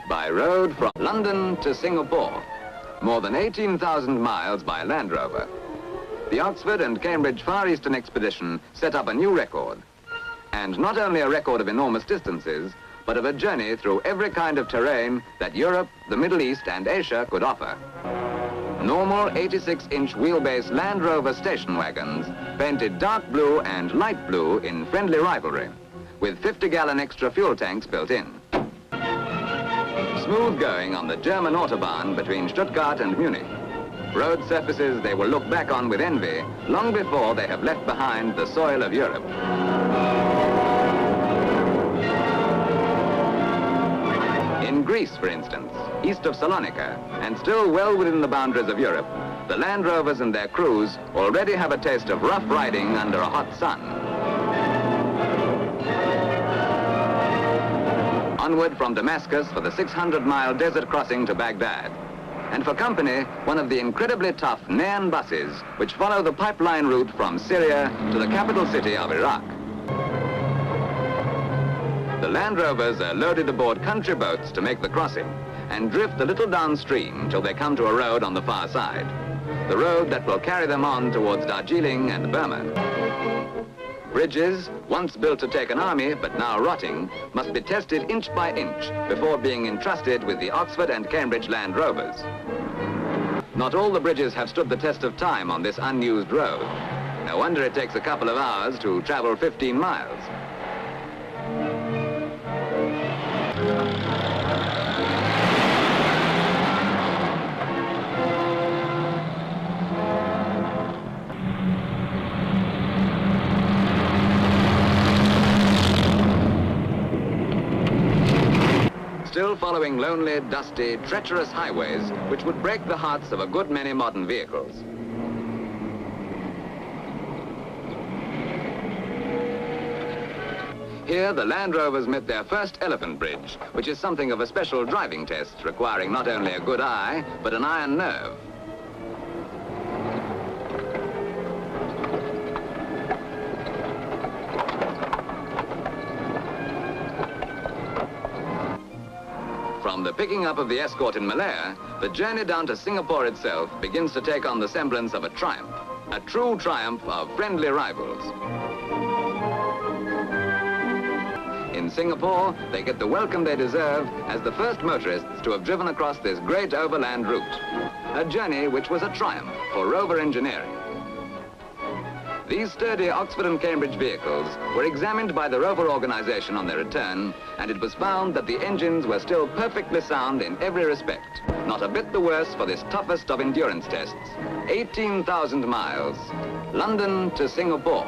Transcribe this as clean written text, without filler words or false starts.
by road from London to Singapore, more than 18,000 miles by Land Rover. The Oxford and Cambridge Far Eastern expedition set up a new record. And not only a record of enormous distances, but of a journey through every kind of terrain that Europe, the Middle East and Asia could offer. Normal 86-inch wheelbase Land Rover station wagons, painted dark blue and light blue in friendly rivalry, with 50-gallon extra fuel tanks built in. Smooth going on the German Autobahn between Stuttgart and Munich. Road surfaces they will look back on with envy long before they have left behind the soil of Europe. In Greece, for instance, east of Salonika, and still well within the boundaries of Europe, the Land Rovers and their crews already have a taste of rough riding under a hot sun. Onward from Damascus for the 600-mile desert crossing to Baghdad. And for company, one of the incredibly tough Nayan buses, which follow the pipeline route from Syria to the capital city of Iraq. The Land Rovers are loaded aboard country boats to make the crossing and drift a little downstream till they come to a road on the far side, the road that will carry them on towards Darjeeling and Burma. Bridges, once built to take an army but now rotting, must be tested inch by inch before being entrusted with the Oxford and Cambridge Land Rovers. Not all the bridges have stood the test of time on this unused road. No wonder it takes a couple of hours to travel 15 miles. Still following lonely, dusty, treacherous highways which would break the hearts of a good many modern vehicles. Here, the Land Rovers met their first elephant bridge, which is something of a special driving test, requiring not only a good eye, but an iron nerve. From the picking up of the escort in Malaya, the journey down to Singapore itself begins to take on the semblance of a triumph, a true triumph of friendly rivals. In Singapore, they get the welcome they deserve as the first motorists to have driven across this great overland route, a journey which was a triumph for Rover engineering. These sturdy Oxford and Cambridge vehicles were examined by the Rover organization on their return, and it was found that the engines were still perfectly sound in every respect, not a bit the worse for this toughest of endurance tests. 18,000 miles, London to Singapore.